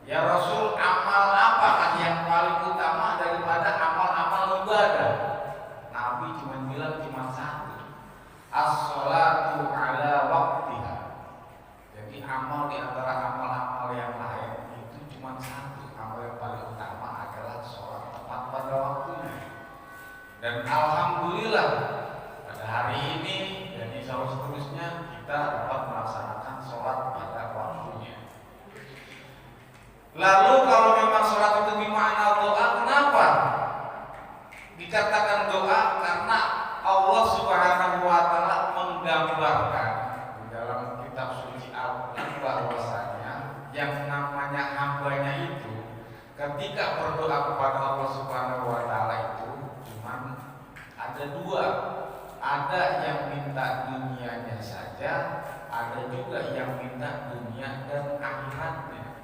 Ya Rasul, amal apakah yang paling utama daripada amal-amal ibadah? Nabi cuma bilang cuma satu, as-sholatu ala waktiha. Jadi amal di antara amal-amal yang lain itu cuma satu, amal yang paling utama adalah sholat tepat pada waktunya. Dan alhamdulillah pada hari ini dan insya Allah seterusnya kita dapat melaksanakan sholat pada waktunya. Lalu kalau memang sholat itu bermakna doa, kenapa dikatakan doa? Karena Allah Subhanahu wa Ta'ala menggambarkan di dalam kitab suci Al-Quran bahwasanya yang namanya hambanya itu ketika berdoa kepada Allah Subhanahu wa Ta'ala itu cuman ada dua. Ada yang minta dunianya saja, ada juga yang minta dunia dan akhiratnya.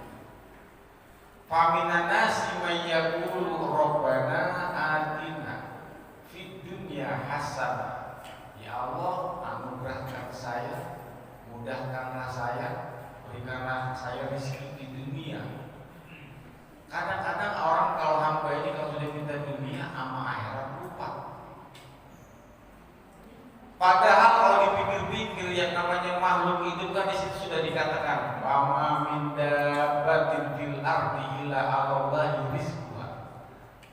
Faminan nasi may yaqulu rabbana atina fid dunya hasanah. Ya Allah, anugerahkan saya, mudahkanlah saya, berikanlah saya rezeki di dunia. Kadang-kadang orang kalau hamba ini kalau sudah minta dunia sama akhirat lupa. Padahal kalau dipikir-pikir yang namanya makhluk hidup kan di situ sudah dikatakan wa min dabbatin fil ardi illa 'alallahi rizquha.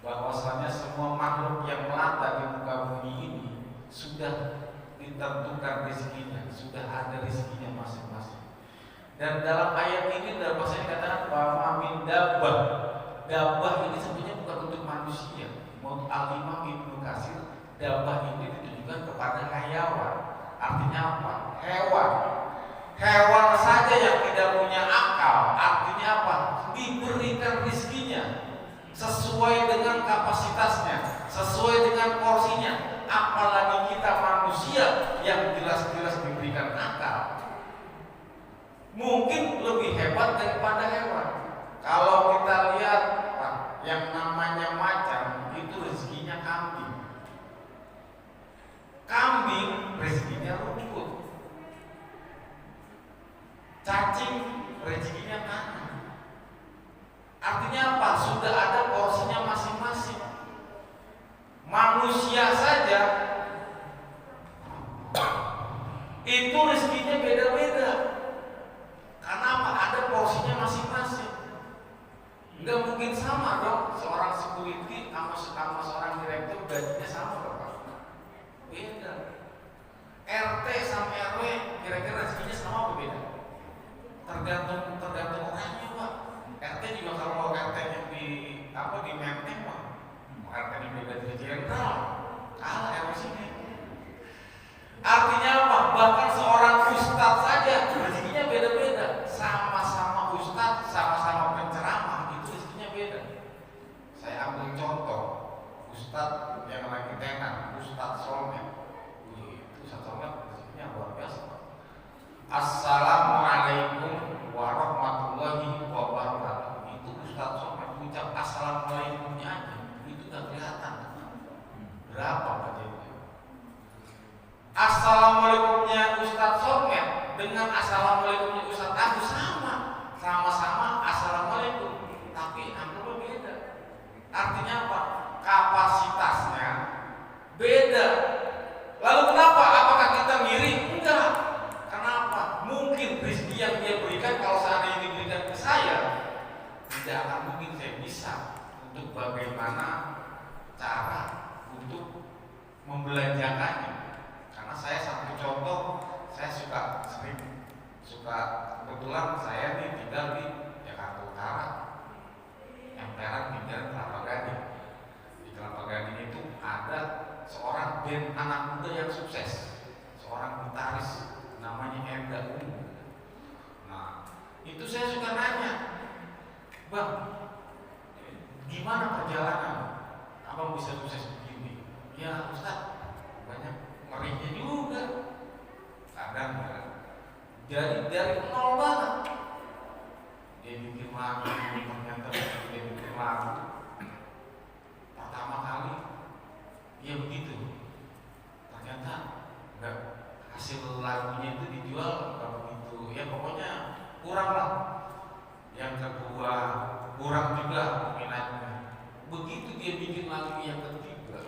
Bahwasanya semua makhluk yang melata di muka bumi ini sudah ditentukan rezekinya, sudah ada rezekinya masing-masing. Dan dalam ayat ini dalam bahasa dikatakan wa min dabbah. Dabbah ini sebenarnya bukan untuk manusia. Menurut Al-Imam Ibnu Katsir, dabbah ini ditujukan kepada hayawan. Artinya apa? Hewan. Hewan saja yang tidak punya akal. Artinya apa? Diberikan rezekinya sesuai dengan kapasitasnya, sesuai dengan porsinya. Apalagi kita manusia yang jelas-jelas diberikan akal, mungkin lebih hebat daripada hewan. Kalau kita lihat yang namanya macan itu rezekinya kambing. Kambing rezekinya rumput, cacing rezekinya tanah. Artinya apa? Sudah ada porsinya masing-masing. Manusia saja itu rezekinya beda-beda. Karena apa? Ada porsinya masing-masing. Enggak mungkin sama dong. Seorang security sama seorang direktur gajinya sama dong. Beda. RT sama RW kira-kira rezekinya sama apa beda? Tergantung orangnya, Pak. RT juga kalau RT nya di Menteng, Pak. RT nya beda di jenderal, kalah RW sini. Artinya apa? Bahkan seorang ustadz saja rezekinya beda-beda. Sama-sama ustadz, sama-sama penceramah itu rezekinya beda. Saya ambil contoh ustadz yang lagi tenan, Ustadz Solmet. Ustadz Solmet rezekinya luar biasa. Assalamualaikum warahmatullahi wabarakatuh. Itu Ustadz Solmet ucap assalamualaikumnya aja itu gak kelihatan berapa budgetnya. Assalamualaikumnya Ustadz Solmet dengan assalamualaikumnya Ustadz Agus sama-sama assalamualaikum, tapi angkanya beda. Artinya apa? Kapasitasnya beda. Lalu kenapa? Apakah kita ngiri? Enggak. Kenapa? Mungkin rezeki yang dia berikan kalau seandainya diberikan ke saya, tidak akan mungkin saya bisa untuk bagaimana cara untuk membelanjakannya. Karena saya satu contoh, saya suka kebetulan saya nih tinggal di Jakarta Utara, yang Perak tinggal Kelapa Gading. Di Kelapa Gading itu ada seorang band anak muda yang sukses, seorang gitaris namanya Enda Ungu. Nah, itu saya suka nanya, Bang, gimana perjalanan abang bisa sukses begini? Ya Ustaz, banyak ngerinya juga. Kadang ya, jadi dari nol banget. Dia bikin lagu, ternyata dia bikin lagu. Pertama kali dia begitu, ternyata enggak, hasil lagunya itu dijual enggak begitu. Ya pokoknya kurang lah. Yang kedua kurang juga minatnya. Begitu dia bikin lagu yang ketiga,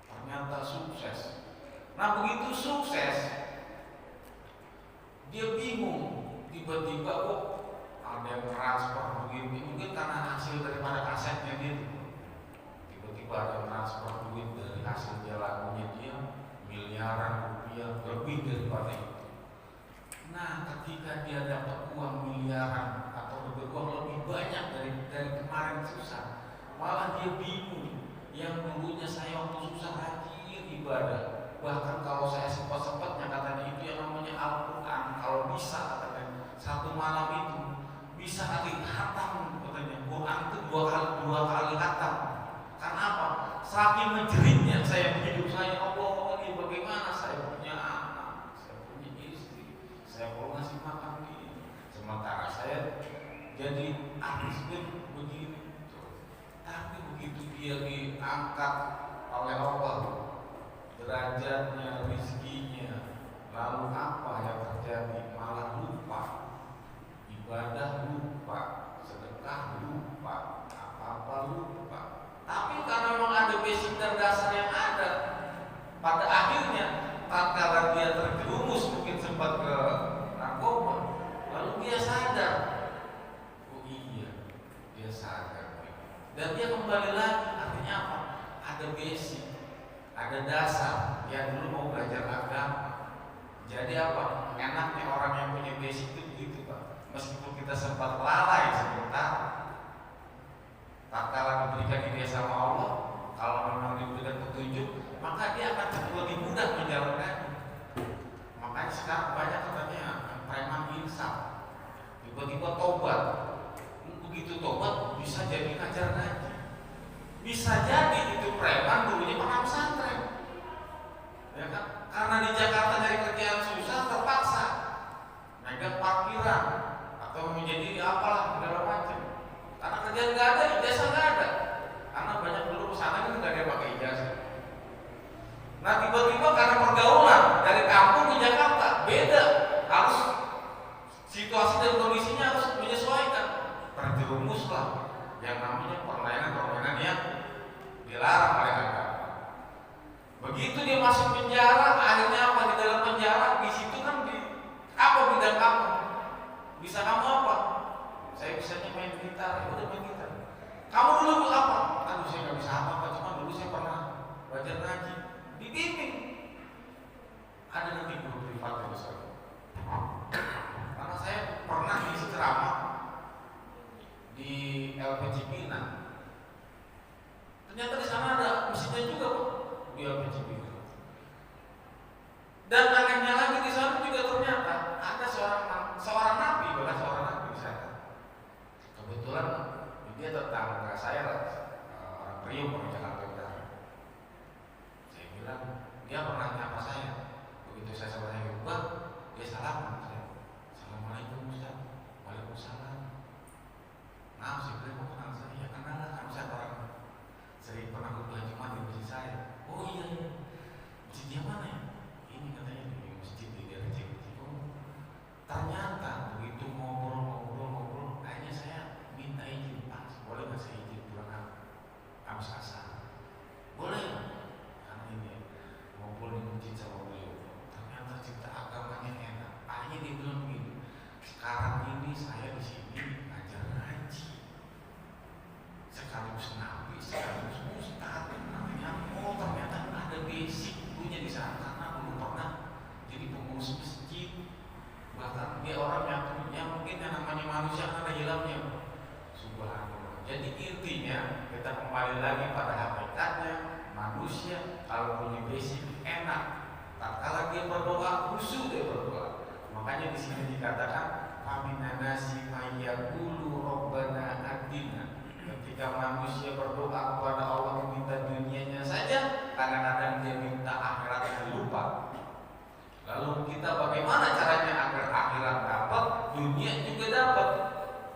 ternyata sukses. Nah begitu sukses, dia bingung. Tiba-tiba kok ada yang transfer begini, mungkin karena hasil daripada kasetnya dia. Tiba-tiba ada yang transfer duit dari hasil lagunya dia miliaran rupiah, lebih daripada itu. Nah ketika dia dapat uang miliaran atau uang lebih banyak dari kemarin susah, malah dia bingung. Yang dulunya saya waktu susah rajin ibadah, bahkan kalau saya sempat-sempatnya katanya itu yang namanya Al-Quran, kalau bisa katanya satu malam itu bisa kali khatam katanya. Quran itu dua kali khatam. Karena apa? Saking menjeritnya saya hidup saya, Allah ini bagaimana saya punya anak, saya punya istri, saya perlu ngasih makan ini, sementara saya jadi artis pun begini. Tapi begitu dia diangkat oleh Allah, derajatnya, rizkinya, lalu apa yang terjadi? Malah lupa ibadah, lupa sedekah, lupa apa-apa, lupa. Tapi karena memang ada basic dan dasar yang ada, pada akhirnya tatkala dia terjerumus mungkin sempat ke narkoba, lalu dia sadar, oh iya, dia sadar, dan dia kembali lagi. Artinya apa? Ada basic, ada dasar. Dia dulu mau belajar agama. Jadi apa? Enaknya orang yang punya basic itu begitu Pak. Meskipun kita sempat lalai sebentar, tatkala diberikan hidayah sama Allah, kalau memang diberikan petunjuk, maka dia akan lebih mudah menjalankannya. Makanya sekarang banyak katanya preman insaf, tiba-tiba tobat. Begitu tobat bisa jadi ngajar ngaji. Bisa jadi itu preman dulunya pernah pesantren, ya kan? Karena di Jakarta dari kerjaan susah terpaksa megang parkiran atau menjadi apalah segala macam. Karena kerjaan nggak ada, ijazah nggak ada. Karena banyak dulu pesantren itu nggak ada yang pakai ijazah. Nah tiba-tiba karena pergaulan dari kampung ke Jakarta beda, harus situasi dan kondisinya harus menyesuaikan. Terjerumuslah yang namanya permainan yang dilarang oleh agama. Begitu dia masuk penjara, akhirnya apa? Di dalam penjara, di situ kan di apa bidang kamu? Bisa kamu apa? Saya bisanya main gitar, ya udah main gitar. Kamu dulu apa? Aduh saya nggak bisa apa-apa, cuma dulu saya pernah belajar ngaji. Dibimbing. Ada nanti guru privat yang besar. Karena saya pernah ngisi ceramah di LPG Pinang. Ternyata di sana ada mesinnya juga Pak, di LPG Pinang. Dan anehnya lagi di sana juga ternyata ada seorang nabi, bahkan seorang nabi di sana. Kebetulan dia tetangga saya lah, orang Priok orang Jakarta Utara. Saya bilang dia pernah nyapa saya. Begitu saya sampai Pak, dia salam saya. Assalamualaikum Ustaz. Waalaikumsalam. Maaf sih, beliau mau kenal saya. Ya kenal lah, karena saya orang sering pernah khutbah Jumat di masjid saya. Oh iya, masjid yang mana ya? Ini katanya di masjid di daerah Cikupa. Ternyata begitu ngobrol, kayaknya saya minta izin Pak, boleh nggak saya izin pulang Kamis Asar? Boleh, karena ini ngobrol di masjid sama beliau. Ternyata cerita agamanya enak. Akhirnya dia bilang begini, sekarang ini saya di sini ngajar ngaji, sekaligus nabi, sekaligus ustaz. Namanya oh ternyata ada basic dulunya di sana karena belum pernah jadi pengurus masjid. Bahkan dia orang yang mungkin yang namanya manusia ada hilangnya. Subhanallah. Jadi intinya kita kembali lagi pada hakikatnya manusia kalau punya basic enak. Tatkala dia berdoa khusyuk dia berdoa. Makanya di sini dikatakan faminanasi mayyaqulu rabbana atina. Ketika manusia berdoa kepada Allah meminta dunianya saja, kadang-kadang dia minta akhiratnya lupa. Lalu kita bagaimana caranya agar akhirat dapat, dunia juga dapat?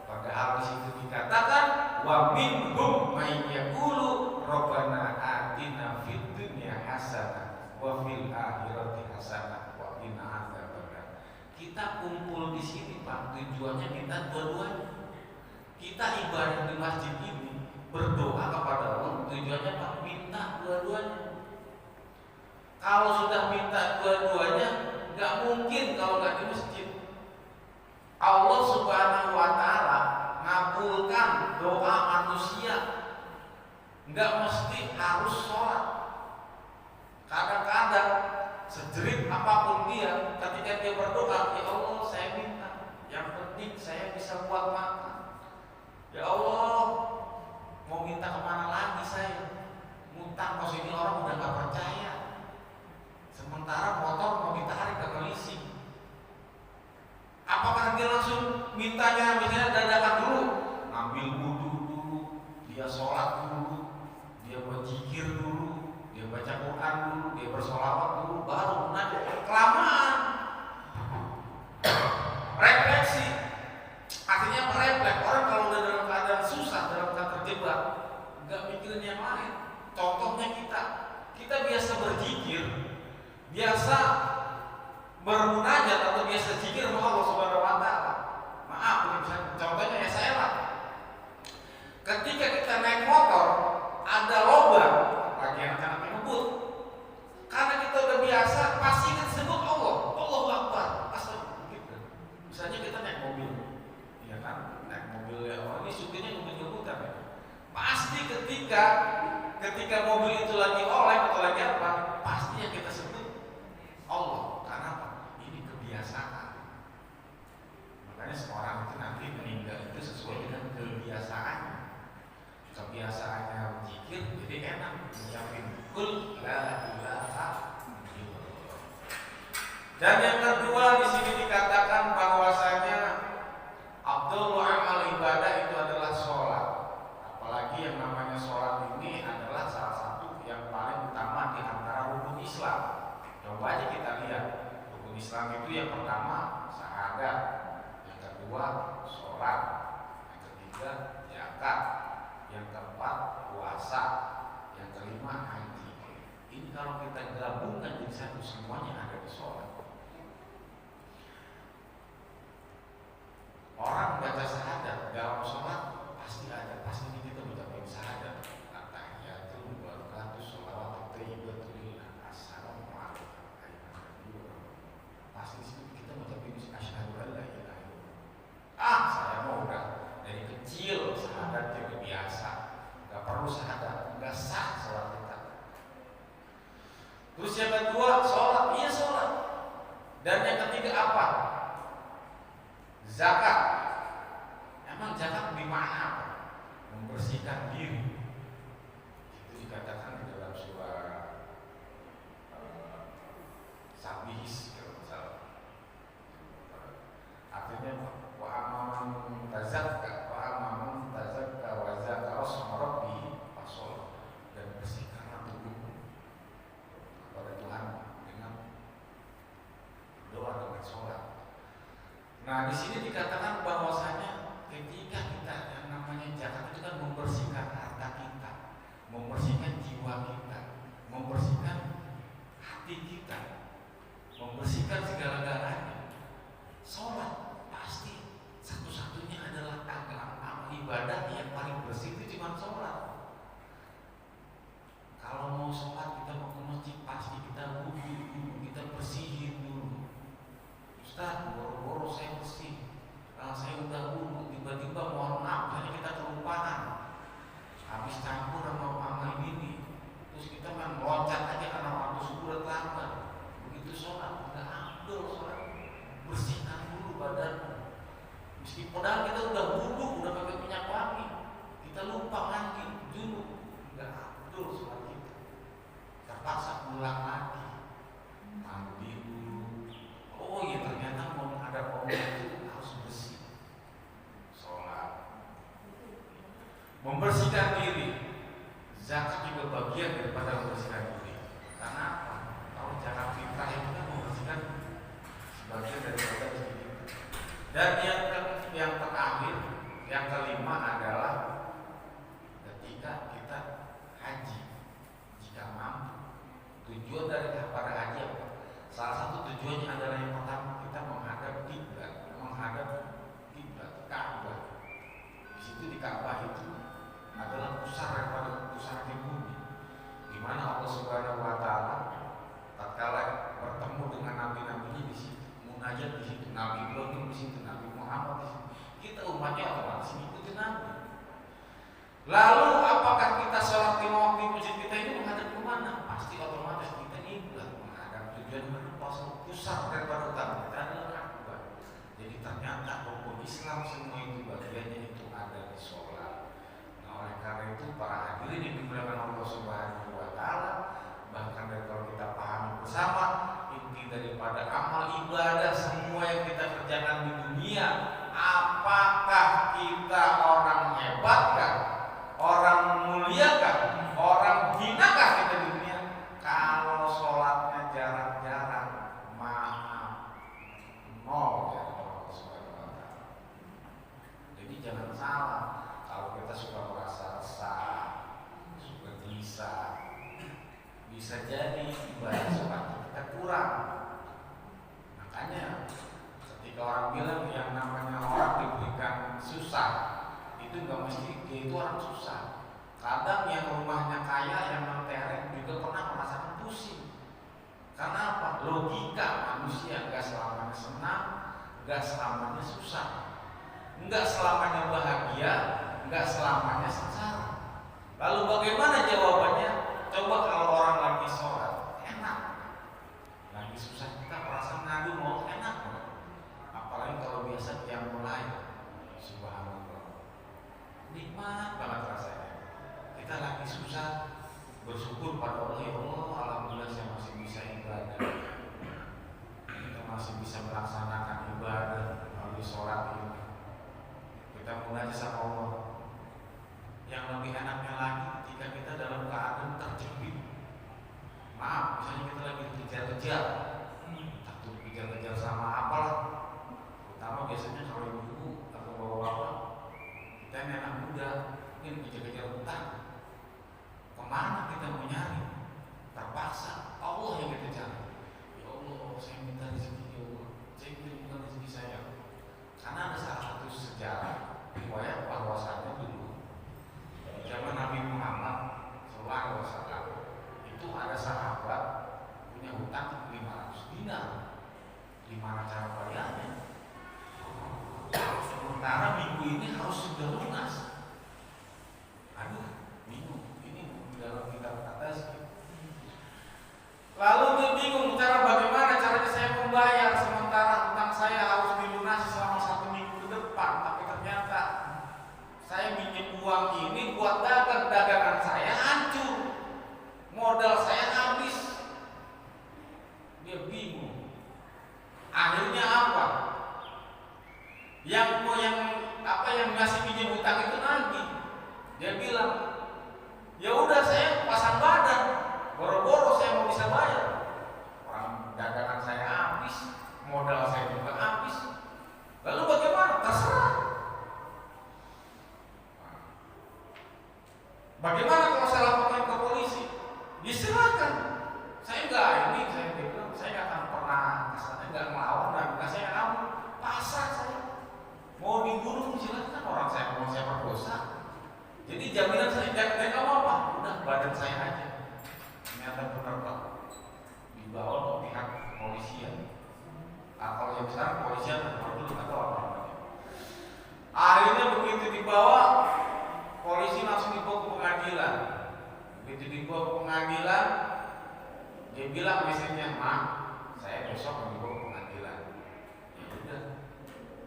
Padahal di situ dikatakan wa minhum may yaqulu rabbana atina fid dunya hasanah wa fil akhirati hasanah wa qina adzabannar. Kita kumpul di sini Pak, tujuannya kita dua-duanya. Kita ibadah di masjid ini berdoa kepada Allah, tujuannya apa? Minta dua-duanya. Kalau sudah minta dua-duanya, nggak mungkin kalau nggak di masjid. Allah Subhanahu wa Ta'ala ngabulkan doa manusia, nggak mesti harus sholat. Kadang-kadang sejerit apapun dia, ketika dia berdoa, ya Allah saya minta, yang penting saya bisa buat makan. Ya Allah, mau minta kemana lagi saya? Ngutang kos ini orang udah nggak percaya. Sementara motor mau ditarik ke polisi. Apakah dia langsung mintanya misalnya dadakan dulu, ngambil wudhu dulu, dia sholat dulu, dia berzikir dulu, dia baca Quran dulu, dia bersolawat dulu, baru nanti kelamaan. Refleksi, artinya merefleks. Orang kalau udah dalam keadaan susah, dalam keadaan terjebak, nggak mikirin yang lain. Contohnya kita biasa berzikir, biasa bermunajat atau biasa zikir sama Allah Subhanahu wa Ta'ala. Maaf, misalnya contohnya ya saya lah. Ketika kita naik motor, ada lobang, lagi anak-anak ngebut. Karena kita udah biasa, pasti kita sebut Allah, Allahu Akbar, astagfirullah. Misalnya kita naik mobil, ya kan, naik mobil ya orang ini supirnya ngebut-ngebutan ya. Pasti ketika mobil itu lagi oleng atau lagi apa, pasti yang kita sebut Allah. Karena apa? Ini kebiasaan. Makanya seorang itu nanti meninggal itu sesuai dengan kebiasaannya. Kebiasaannya berzikir, jadi enak mengucapin kul la ilaha illallah. Dan yang kedua di sini dikatakan bahwasanya afdhalul amal ibadah itu adalah sholat. Apalagi yang namanya sholat ini adalah salah satu yang paling utama di antara rukun Islam. Coba aja kita lihat, rukun Islam itu yang pertama syahadat, yang kedua sholat, yang ketiga zakat, yang keempat puasa, yang kelima haji. Ini kalau kita gabungkan jadi satu, semuanya ada di sholat. Orang baca syahadat dalam sholat pasti ada, pasti kita mengucapkan syahadat. At-tahiyatul barakatus sholawat thayyibatul lillah, assalamualaikum warahmatullahi wabarakatuh. Pasti di situ kita mengucapkan asyhadu an la ilaha illallah. Saya mau udah dari kecil syahadat jadi biasa, nggak perlu syahadat, nggak sah sholat kita. Terus yang kedua sholat, iya sholat. Dan yang ketiga apa? Zakat. Emang zakat dimana apa? Membersihkan diri. Itu dikatakan di dalam surah Sabihis kalau salah. Artinya wa amaman tazakka wa zakara asma rabbih fasol, dan bersihkanlah tubuhmu kepada Tuhan dengan doa dengan sholat. Nah di sini dikatakan bahwasanya ketika kita yang namanya zakat itu kan membersihkan harta kita, membersihkan jiwa kita, membersihkan hati kita, membersihkan segala-galanya. Sholat pasti satu-satunya adalah amal ibadah yang paling bersih itu cuma sholat. Kalau mau sholat kita mau ke masjid pasti kita wudhu dulu, kita bersihin dulu. Ustaz, boro-boro saya bersih, saya udah wudhu, tiba-tiba mohon maaf, hanya kita kelupaan, habis campur sama amal ini, terus kita kan loncat aja karena waktu subuh terlambat. Begitu sholat, nggak abdul sholat, bersihkan dulu badanmu. Meskipun padahal kita udah wudhu, udah pakai minyak wangi, kita lupa mandi dulu, nggak abdul sholat kita. Terpaksa pulang lagi, mandi dulu. Oh iya, ternyata mau menghadap Allah itu harus bersih. Sholat, membersihkan diri. Zakat juga bagian daripada membersihkan diri. Karena apa? Kalau zakat fitrah itu kan membersihkan sebagian daripada diri kita. Dan yang terakhir, yang kelima adalah ketika kita haji, jika mampu. Tujuan daripada haji apa? Salah satu tujuannya adalah yang pertama kita menghadap kiblat, Ka'bah. Di situ Ka'bah itu adalah pusat daripada pusat di bumi, di mana Allah Subhanahu wa taala tatkala bertemu dengan nabi-nabinya di situ, munajat di situ, Nabi Ibrahim di situ, Nabi Muhammad di situ. Kita umatnya otomatis ikutin Nabi. Lalu apakah kita sholat lima waktu di masjid kita ini menghadap ke mana? Pasti otomatis kita kiblat menghadap tujuan pusat daripada utama kita adalah Ka'bah. Jadi ternyata rukun Islam semua itu bagiannya itu ada di sholat. Nah, oleh karena itu para hadirin yang dimuliakan Allah Subhanahu wa taala, bahkan dari kalau kita pahami bersama, inti daripada amal ibadah semua yang kita kerjakan di dunia, apakah kita orang hebatkah, orang muliakah, orang hinakah kita di dunia? Kalau sholatnya jarang-jarang, maaf, nol ya Allah Subhanahu wa taala. Jadi jangan salah kalau kita suka merasa resah, suka gelisah, bisa jadi ibadah sholat kita kurang. Makanya ketika orang bilang yang namanya orang diberikan susah, itu nggak mesti dia itu orang susah. Kadang yang rumahnya kaya, yang mentereng juga pernah merasakan pusing. Karena apa? Logika manusia nggak selamanya senang, nggak selamanya susah, nggak selamanya bahagia, nggak selamanya sengsara. Lalu bagaimana jawabannya? Coba kalau orang lagi sholat enak, lagi susah kita merasa ngadu mau enak, apalagi kalau biasa yang mulai, subhanallah, nikmat banget rasanya. Kita lagi susah, bersyukur pada Allah, ya Allah, alhamdulillah saya masih bisa ibadah, kita masih bisa melaksanakan ibadah melalui sholat ini. Kita mulai sama Allah. Yang lebih enaknya lagi ketika kita dalam keadaan terjepit. Maaf, misalnya kita lagi dikejar-kejar, takut dikejar-kejar sama apalah. Terutama biasanya kalau ibu atau bapak-bapak, kita ini anak muda, mungkin dikejar-kejar hutang. Kemana kita mau nyari? Terpaksa Allah yang kita cari. Ya Allah, saya minta rezeki, ya Allah, saya minta rezeki saya. Karena ada salah satu sejarah riwayat bahwasanya dulu zaman Nabi Muhammad SAW itu ada sahabat punya hutang 500 dinar. Gimana cara bayarnya? Sementara minggu ini harus sudah lunas. Aduh, bingung. Ini dalam kitab atas. Lalu dia bingung cara bagaimana caranya saya membayar sementara hutang saya harus dilunasi selama 1 minggu ke depan. Tapi ternyata saya minjem uang ini buat dagangan saya hancur, modal saya habis. Dia bingung. Akhirnya apa? Yang ngasih pinjam hutang itu nagih. Dia bilang, ya udah saya pasang badan, boro-boro saya mau bisa bayar. Orang dagangan saya habis, modal saya juga habis. Lalu bagaimana? Terserah. Bagaimana kalau saya laporkan ke polisi? Diserahkan. Saya bilang, saya nggak akan pernah, saya nggak melawan dan saya nggak mau pasrah saya. Mau dibunuh silakan, orang saya mau saya berdosa. Jadi jaminan saya nggak apa-apa, udah badan saya aja. Ternyata benar Pak, dibawa ke pihak kepolisian. Kalau yang sekarang kepolisian dulu atau apa namanya. Akhirnya begitu dibawa, polisi langsung dibawa ke pengadilan. Begitu dibawa ke pengadilan, dia bilang mesinnya, "Ma, saya besok akan dibawa ke pengadilan." Ya udah,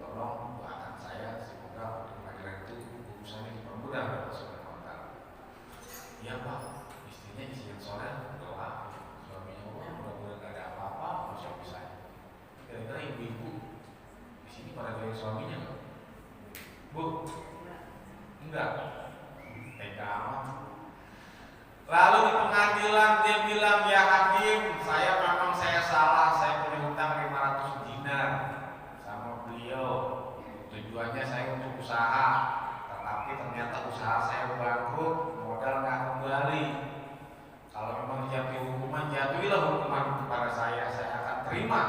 tolong doakan saya semoga pengadilan itu urusannya dipermudah oleh Allah Subhanahu wa taala. Iya Pak, istrinya isi yang soleh, doa suaminya, mudah-mudahan gak ada apa-apa sama suami saya. Kira-kira ibu-ibu di sini pada doain suaminya nggak? Bu, enggak. Tega amat. Lalu di pengadilan dia bilang, ya hakim, saya salah, saya punya hutang 500 dinar sama beliau. Tujuannya saya untuk usaha, tetapi ternyata usaha saya bangkrut, modal nggak kembali. Kalau memang jatuh hukuman, jatuhilah hukuman kepada saya akan terima.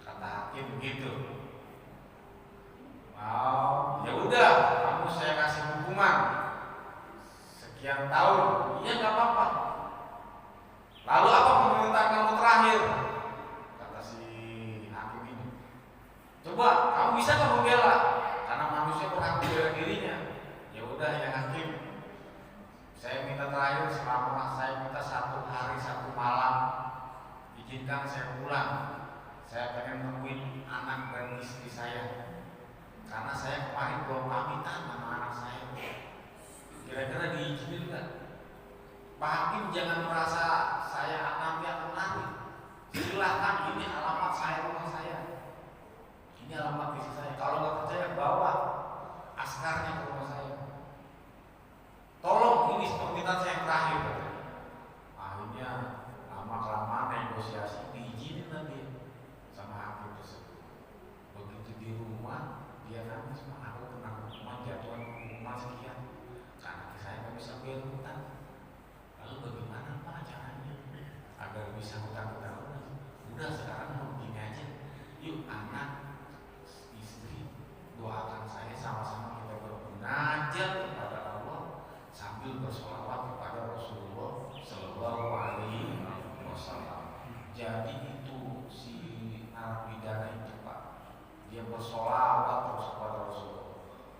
Kata hakim begitu. Ya udah. sekian tahun. Iya nggak apa-apa. Lalu apa permintaan kamu terakhir? Kata si hakim ini. Coba kamu bisa nggak membela? Karena manusia berhak membela dirinya. Ya udah ya hakim, saya minta terakhir selama saya minta 1 hari 1 malam, izinkan saya pulang. Saya pengen nemuin anak dan istri saya. Karena saya kemarin belum pamitan sama anak saya. Kira-kira diizinin nggak? Pak Hakim jangan merasa saya nanti akan lari. Silakan, ini alamat saya, rumah saya. Ini alamat istri saya. Kalau nggak percaya bawa askarnya ke rumah saya. Tolong, ini permintaan saya yang terakhir. Akhirnya lama kelamaan negosiasi diizinin nanti sama hakim tersebut. Begitu di rumah dia nangis, aku kena hukuman jatuhan hukuman sekian karena saya nggak bisa bayar hutang. Lalu bagaimana Pak caranya agar bisa hutang lunas? Udah sekarang mau begini aja, yuk anak istri doakan saya sama-sama kita bermunajat kepada Allah sambil bersolawat kepada Rasulullah Sallallahu Alaihi Wasallam. Jadi itu si narapidana itu Pak, dia bersolawat terus kepada Rasulullah.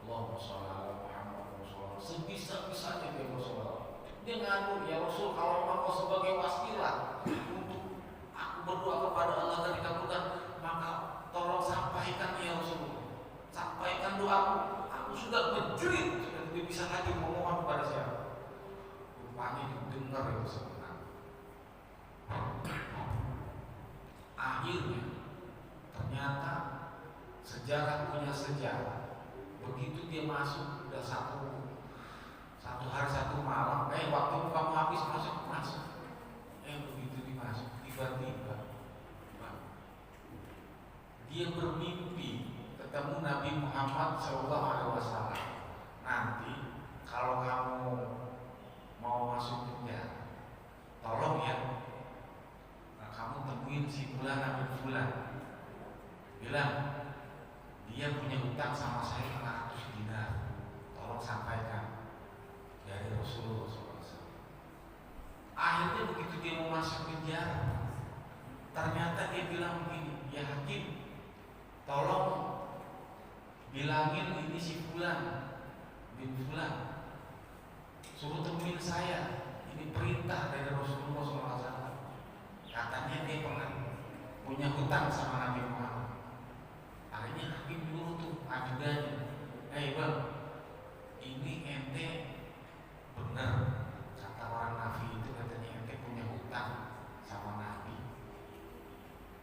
Allahumma sholli ala Muhammad Rasulullah. Sebisa-bisanya dia bersolawat. Dia ngadu, ya Rasul, kalau memang kau sebagai wasilah untuk aku berdoa kepada Allah dan dikabulkan, maka tolong sampaikan ya Rasulullah. Sampaikan doaku. Aku sudah berjerit, sudah tidak bisa lagi memohon kepada siapa. Rupanya didengar itu sebenarnya. Akhirnya ternyata sejarah punya sejarah. Begitu dia masuk, udah satu hari 1 malam, waktu kamu habis masuk. Begitu dimasuk, tiba-tiba dia bermimpi ketemu Nabi Muhammad SAW. Nanti kalau kamu mau masuk penjara, tolong ya, kamu temuin si fulan Nabi fulan, bilang dia punya hutang sama saya 500 dinar, tolong sampaikan dari Rasulullah SAW. Akhirnya begitu dia mau masuk penjara, ternyata dia bilang begini, ya hakim, tolong bilangin ini si fulan bin fulan, suruh temuin saya, ini perintah dari Rasulullah SAW. Katanya dia pernah punya hutang sama Nabi Muhammad. Akhirnya hakim nyuruh tuh ajudannya, bang, ini ente benar kata orang Nabi itu, katanya ente punya hutang sama Nabi.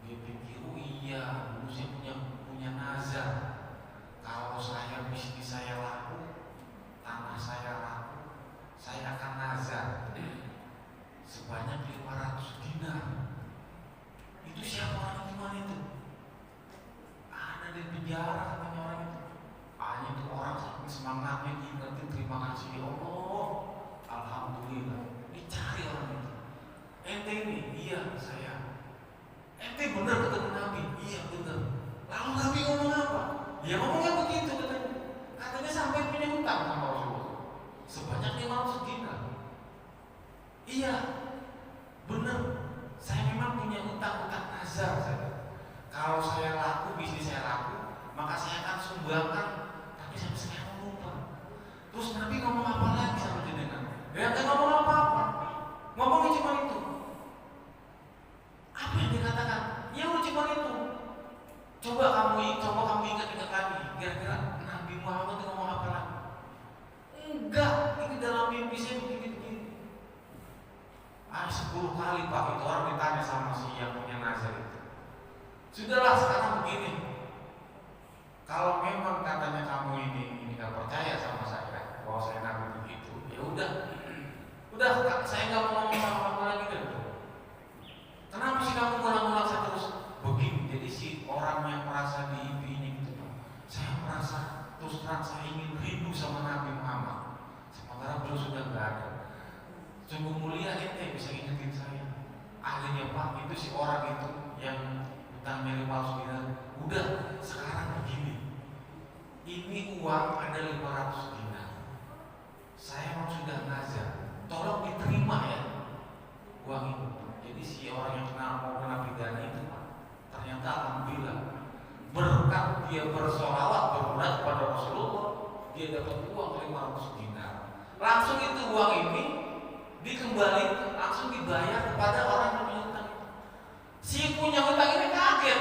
Dia pikir, oh iya, dulu saya punya nazar, kalau saya bisnis saya laku, tanah saya laku, saya akan nazar sebanyak 500 dinar. Itu siapa orang iman itu? Ada di penjara katanya orang itu. Hanya itu orang saking semangatnya diingetin, terima kasih ya Allah, alhamdulillah. Dicari orang itu. Ente ini, iya saya. Ente benar ketemu Nabi? Iya benar. Lalu Nabi ngomong apa? Ya ngomongnya begitu katanya. Katanya sampai punya hutang sama Rasulullah sebanyak 500 dinar. Iya, benar. Saya memang punya hutang nazar saya. Kalau saya laku, bisnis saya laku, maka saya akan sumbangkan. Tapi sampai sekarang lupa. Terus Nabi ngomong apa lagi sama jenengan? Dia nggak ngomong apa-apa. Ngomongnya cuma itu. Apa yang dikatakan? Ya udah cuma itu. Coba kamu ingat lagi. Kira-kira Nabi Muhammad itu ngomong apa lagi? Enggak, ini dalam mimpi saya begini-begini. 10 kali Pak itu orang ditanya sama si yang punya nazar itu. Sudahlah sekarang begini. Kalau memang katanya kamu ini gak percaya sama saya bahwa saya Nabi begitu, ya udah saya nggak mau ngomong sama kamu lagi kan. Kenapa sih kamu ngulang-ngulang saya terus begini? Jadi si orang yang merasa diimpinya gitu Pak, saya merasa terus terang saya ingin rindu sama Nabi Muhammad, sementara beliau sudah nggak ada. Sungguh mulia ente bisa ingetin saya. Akhirnya Pak, itu si orang itu yang hutangnya 500 dinar, udah sekarang begini, ini uang ada 500 dinar, saya mau sudah ngazar, tolong diterima ya uang itu. Jadi si orang yang mau kena pidana itu Pak, ternyata alhamdulillah berkat dia bersolawat berbuat kepada Rasulullah, dia dapat uang 500 dinar. Langsung itu uang ini dikembalikan, langsung dibayar kepada orang yang punya hutang. Si punya hutang ini kaget,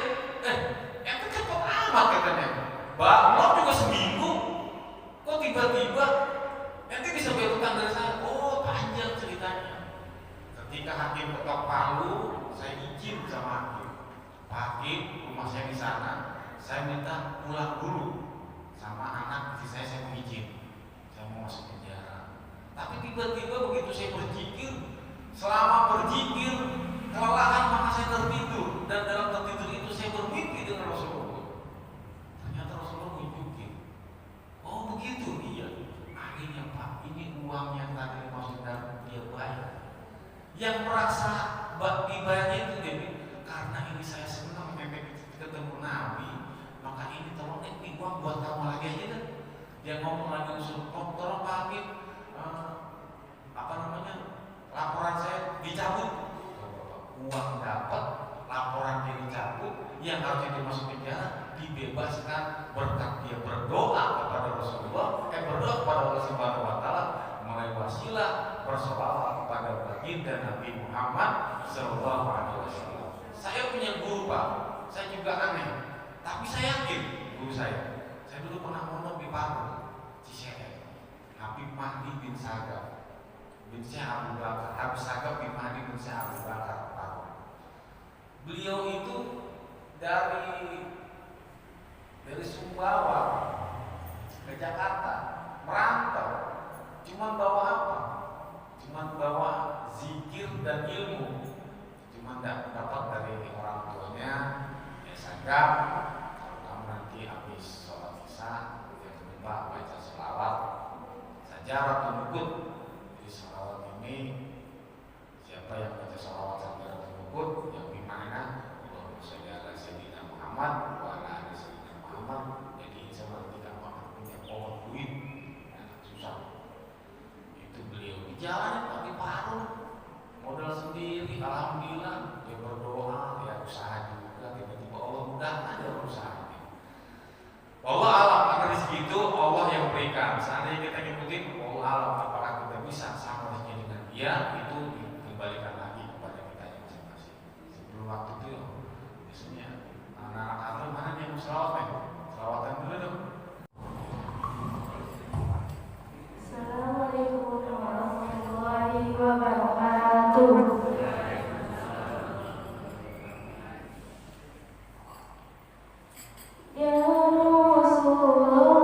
itu cepet amat katanya. Belum juga seminggu, kok tiba-tiba nanti bisa bayar hutang dari saya. Oh, panjang ceritanya. Ketika hakim ketok palu, saya izin sama hakim. Pak Hakim, rumah saya di sana, saya minta pulang dulu sama anak istri saya mau izin, saya mau masuk penjara. Tapi tiba-tiba begitu saya berzikir, selama berzikir kelelahan maka saya tertidur, dan dalam tertidur itu saya bermimpi dengan Rasulullah. Ternyata Rasulullah tunjukin, oh begitu, iya. Akhirnya Pak, ini uang yang tadi masuk dan dia bayar. Yang merasa dibayarnya itu dia bilang, karena ini saya senang ketemu Nabi, maka ini tolong ini uang buat kamu lagi aja kan. Dia ngomong lagi usul, tolong Pak Hakim, laporan saya dicabut. Uang dapat, laporan dia dicabut, yang harusnya dia masuk penjara dibebaskan berkat dia berdoa kepada Rasulullah, berdoa kepada Allah Subhanahu Wa Taala melalui wasilah bersolawat kepada baginda Nabi Muhammad Sallallahu Alaihi Wasallam. Saya punya guru Pak, saya juga aneh, tapi saya yakin guru saya dulu pernah mondok di Palu, Ciseeng, Habib Mahdi bin Sagaf bin Syekh Abu Bakar, Habib Sagaf bin Mahdi bin Syekh Abu Bakar Palu. Beliau itu dari Sumbawa ke Jakarta merantau, cuman bawa apa? Cuman bawa zikir dan ilmu, cuman dapat dari orang tuanya. Ya Sagaf, kalau kamu nanti habis sholat isya jangan lupa baca sholawat sajarat tunukut. Jadi sholawat ini siapa yang baca sholawat sajarat tunukut yang dimana Allahumma sholli ala sayyidina Muhammad wa ala ali sayyidina Muhammad. Jadi insya Allah nanti kamu akan punya pohon duit, susah. Itu beliau di jalan di Palu, modal sendiri, alhamdulillah. Dia berdoa, dia usaha juga, tiba-tiba Allah mudahkan ada usahanya. Allah alam, karena rezeki itu Allah yang berikan. Seandainya kita ngikutin, Allah alam apakah kita bisa sama rezeki dengan dia, itu dikembalikan lagi kepada kita yang masing-masing. Sebelum waktu itu, biasanya anak-anak kami mana yang mau selawat, selawatan dulu dong. Assalamualaikum warahmatullahi wabarakatuh. Ya Rasulullah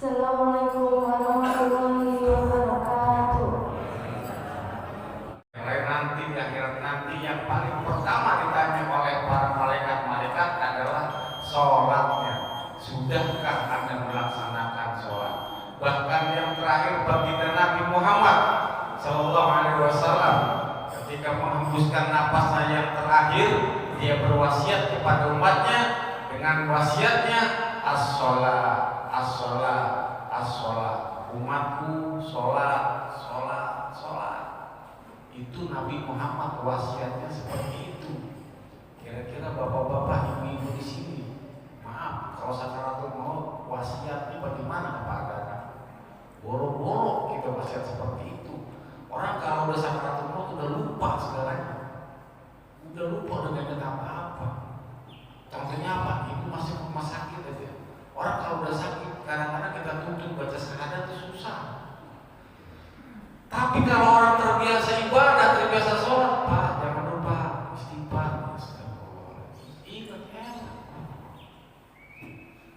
Assalamualaikum warahmatullahi wabarakatuh. Mulai nanti di akhirat nanti yang paling pertama ditanya oleh para malaikat adalah sholatnya. Sudahkah Anda melaksanakan sholat? Bahkan yang terakhir baginda Nabi Muhammad Sallallahu Alaihi Wasallam ketika menghembuskan napasnya yang terakhir, dia berwasiat kepada umatnya dengan wasiatnya as-sholat, as-sholat, as-sholat. Umatku sholat, sholat, sholat. Itu Nabi Muhammad wasiatnya seperti itu. Kira-kira bapak-bapak, ibu-ibu di sini, maaf kalau sakaratul maut wasiatnya bagaimana kepada anak? Boro-boro kita wasiat seperti itu. Orang kalau udah sakaratul maut udah lupa segalanya, udah lupa udah gak ingat apa-apa. Contohnya apa? Ibu masih ke rumah sakit aja. Orang kalau udah sakit kadang-kadang kita tuntut baca syahadat itu susah. Tapi kalau orang terbiasa ibadah, terbiasa sholat, Pak, jangan lupa istighfar. Ingat ya.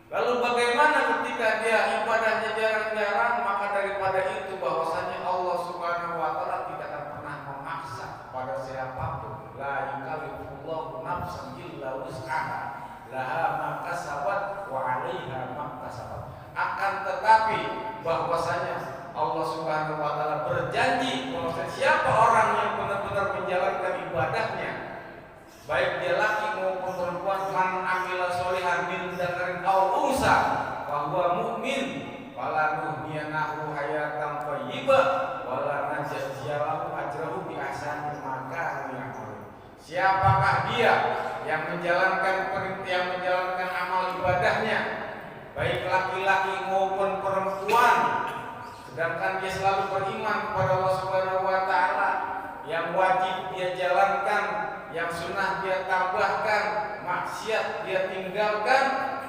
Lalu bagaimana ketika dia ibadahnya jarang-jarang, maka daripada itu bahwasanya Allah Subhanahu wa taala tidak akan pernah memaksa pada siapapun. La yukallifullahu nafsan illa wus'aha, laha ma kasabat wa 'alaiha ma kasabat. Akan tetapi bahwasanya Allah Subhanahu wa taala berjanji bahwa siapa orang yang benar-benar menjalankan ibadahnya, baik dia laki maupun perempuan, man amila sholihan min dzakarin aw unsa fa huwa mu'min falanuhyiyanahu hayatan thayyibah wa lanajziyahu ajrahu bi ahsani ma kanu ya'malun. Siapakah dia yang menjalankan amal ibadahnya, baik laki-laki maupun perempuan, sedangkan dia selalu beriman kepada Allah Subhanahu wa taala, yang wajib dia jalankan, yang sunnah dia tambahkan, maksiat dia tinggalkan,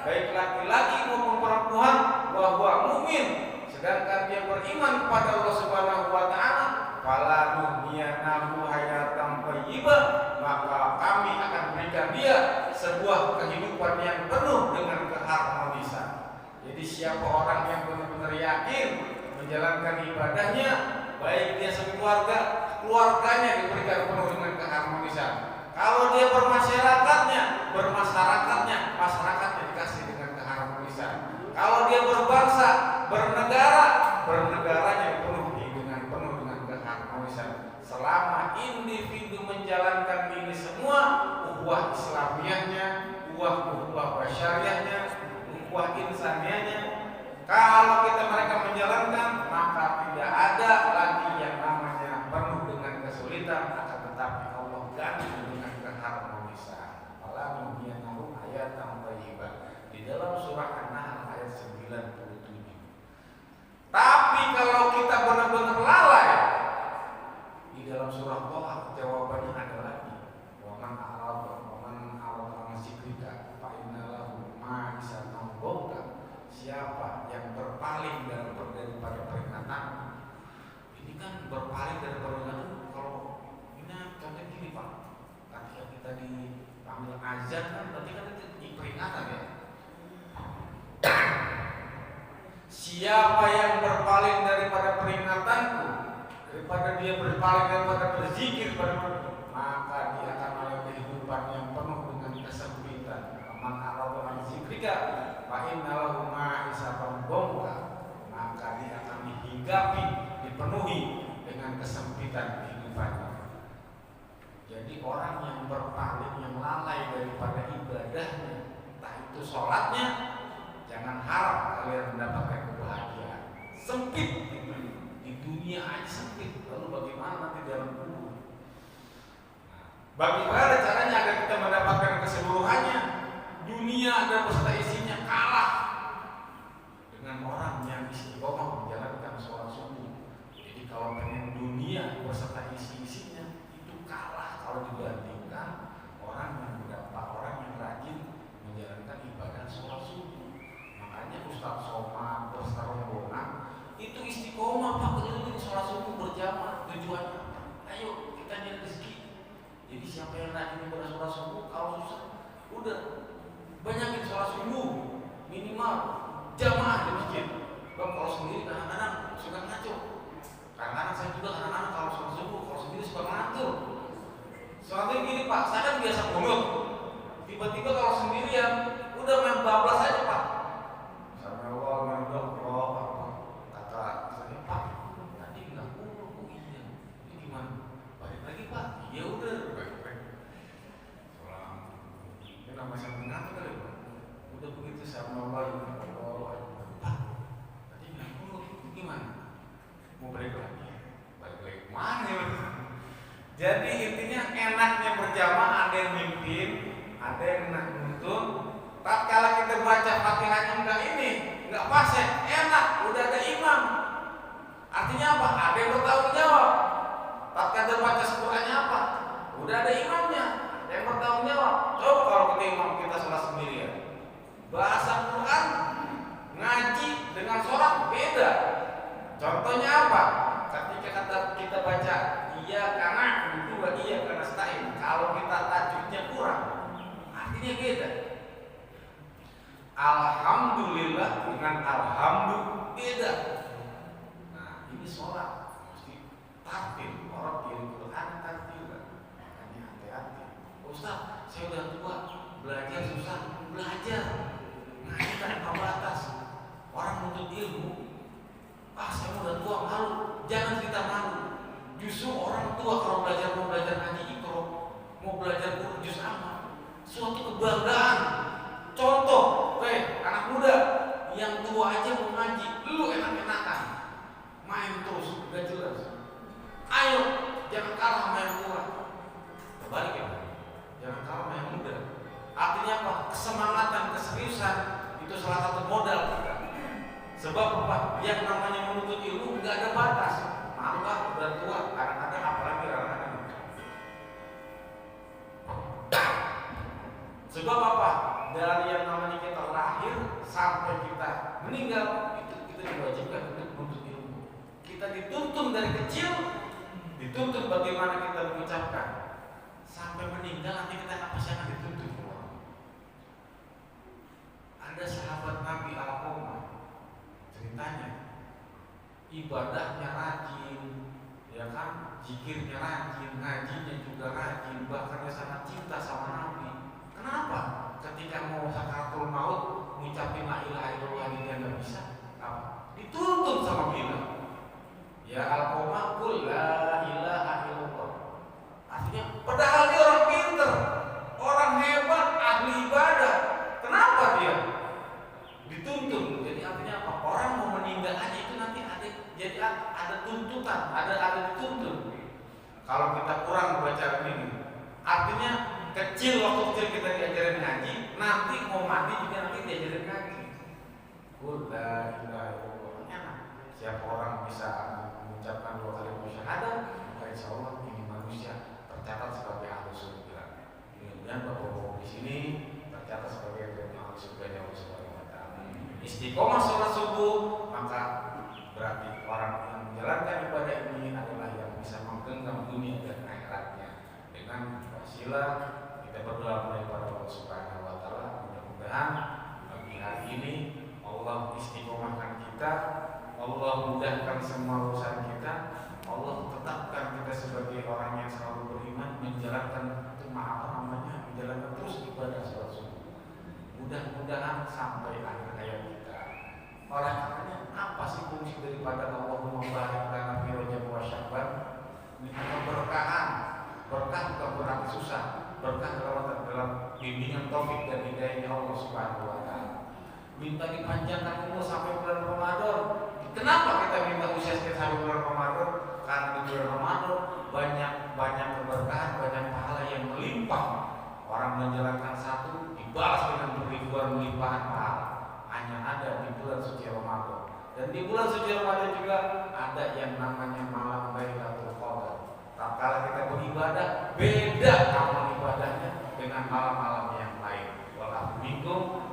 baik laki-laki maupun perempuan, wa huwa mukmin, sedangkan dia beriman kepada Allah Subhanahu wa taala, fala nuhyiyanahu hayatan thayyibah, maka kami akan berikan dia sebuah kehidupan yang penuh dengan keharmonisan. Jadi siapa orang yang benar-benar yakin menjalankan ibadahnya, baik dia sekeluarga, keluarganya diberikan penuh dengan keharmonisan. Kalau dia bermasyarakatnya, masyarakatnya dikasih dengan keharmonisan. Kalau dia berbangsa, bernegaranya dipenuhi penuh dengan keharmonisan. Selama individu menjalankan ini semua, ukhuwah Islamiyahnya, ukhuwah basyariahnya, ukhuwah insaniyahnya, kalau mereka menjalankan, maka tidak ada lagi yang namanya penuh dengan kesulitan, akan tetapi Allah ganti dengan keharmonisan. Alam yanahu ayatan thayyibah di dalam surah An-Nahl ayat 97. Tapi kalau kita benar-benar lalai, di dalam surah Thaha jawabannya ada lagi. Wa man a'rada an zikrika fa inna lahu ma'isatan dhanka. Siapa yang berpaling daripada peringatan? Ini kan berpaling dari peringatan. Kalau ini contohnya gini Pak, ketika kita dipanggil azan kan berarti kan itu peringatan ya. Siapa yang berpaling daripada peringatanku, daripada dia berpaling daripada berzikir maka dia akan mengalami kehidupan yang penuh dengan kesempitan. Man a'rada an zikrika fa inna lahu ma'isatan dhanka, maka dia akan dihinggapi, dipenuhi dengan kesempitan kehidupannya. Jadi orang yang berpaling, yang lalai daripada ibadahnya, entah itu sholatnya, jangan harap kalian mendapatkan kebahagiaan. Sempit di dunia aja sempit, lalu bagaimana nanti dalam kubur? Bagaimana caranya agar kita mendapatkan keseluruhannya? Dunia dan beserta isinya kalah dengan orang yang istiqomah menjalankan sholat subuh. Jadi kalau pengen dunia beserta isi-isinya itu kalah kalau dibandingkan orang yang rajin menjalankan ibadah sholat subuh. Makanya Ustaz Somad beserta rombongan itu istiqomah Pak, keliling sholat subuh berjamaah. Tujuannya ayo kita nyari rezeki. Jadi siapa yang rajin ibadah sholat subuh, kalau susah udah banyakin sholat subuh, minimal jamaah di masjid. sendiri kadang-kadang suka ngaco. Kadang-kadang saya juga kadang-kadang kalau sholat subuh, kalau sendiri suka ngantur. Soalnya gini Pak, saya kan biasa bungut. Tiba-tiba kalau sendirian, udah main bablas aja Pak. Sampai Allah main kata saya Pak, tadi nggak bungut, kok iya? Ini gimana? Balik lagi Pak? Iya udah, baik-baik. Ini nama saya mengantuk kali Pak. Udah begitu sama Allah, Pak, tadi nggak bungut, gimana? Mau balik lagi? Balik lagi mana ya? Jadi intinya enaknya berjamaah, ada yang mimpin, ada yang nuntun. Tatkala kita baca Fatihahnya enggak fasih, enak, udah ada imam. Artinya apa? Ada yang bertanggung jawab. Tatkala baca Qurannya apa? Udah ada imamnya, ada yang bertanggung jawab. Coba kalau kita imam kita sholat sendirian, bahasa Quran ngaji dengan sholat beda. Contohnya apa? Ketika kita baca iya karena wa iya karena nasta'in, kalau kita tajwidnya kurang, artinya beda. Alhamdulillah dengan alhamdu beda. Nah, ini sholat mesti tartil, orang kirim Quran tartil. Makanya hati-hati. Ustaz, saya udah tua, belajar susah, belajar. Ngaji tanpa batas. Orang nuntut ilmu, saya udah tua malu, jangan kita malu. Justru orang tua kalau mau belajar ngaji Iqra, mau belajar juz amma, suatu kebanggaan. Contoh, anak muda yang tua aja mau ngaji, lu enak-enakan, main terus, gak jelas. Ayo, jangan kalah sama yang tua. Kebalik ya, jangan kalah sama yang muda. Artinya apa? Kesemangatan, keseriusan itu salah satu modal kita. Sebab apa? Yang namanya menuntut ilmu nggak ada batas. Malu kan udah tua, kadang-kadang apalagi kadang-kadang. Sebab apa? Dari yang namanya kita lahir sampai kita meninggal itu kita diwajibkan untuk menuntut ilmu. Kita dituntun dari kecil, dituntun bagaimana kita mengucapkan. Sampai meninggal nanti kita pasti akan dituntut. Ada sahabat Nabi Al-Qamah, ceritanya ibadahnya rajin, ya kan, zikirnya rajin, ngajinya juga rajin, bahkan dia sangat cinta sama Nabi. Kenapa? Ketika mau sakaratul maut ngucapin la ilaha illallah dia nggak bisa, apa? Dituntun sama kita. Ya Al-Qamah qul la ilaha illallah. Artinya padahal dia orang pinter, orang hebat, ahli ibadah. Kenapa dia dituntun? Jadi artinya apa? Orang mau meninggal aja itu nanti ada tuntutan, ada dituntun. Kalau kita kurang baca ini, artinya waktu kecil kita diajarin ngaji, nanti mau mati juga nanti diajarin ngaji. Udah, enak. Siapa orang bisa mengucapkan 2 kali syahadat, maka insya Allah ini manusia tercatat sebagai ahli surga. Kemudian bapak-bapak di sini tercatat sebagai ahli surga yang Allah Subhanahu wa Ta'ala. Istiqomah sholat subuh, maka berarti orang yang menjalankan ibadah ini adalah yang bisa menggenggam dunia dan akhiratnya. Dengan wasilah kita berdoa kepada Allah Subhanahu wa Ta'ala, mudah-mudahan pagi hari ini Allah istiqomahkan kita, Allah mudahkan semua urusan kita, Allah tetapkan kita sebagai orang yang selalu beriman, menjalankan menjalankan terus ibadah sholat subuh. Mudah-mudahan sampai akhir hayat kita. Oleh karenanya, apa sih fungsi daripada Allahumma barik lana fi Rajab wa Sya'ban? Keberkahan. Berkah bukan berarti susah. Berkah dalam bimbingan taufik dan hidayahnya Allah Subhanahu wa Ta'ala. Minta dipanjangkan umur sampai bulan Ramadan. Kenapa kita minta usia sampai bulan Ramadan? Karena di bulan Ramadan banyak keberkahan, banyak pahala yang melimpah. Orang menjalankan satu dibalas dengan beribuan melimpahan pahala. Hanya ada di bulan suci Ramadan. Dan di bulan suci Ramadan juga ada yang namanya malam Lailatul Qadar. Tatkala kita beribadah, beda amal ibadahnya dengan malam-malam yang lain. Wallahu minkum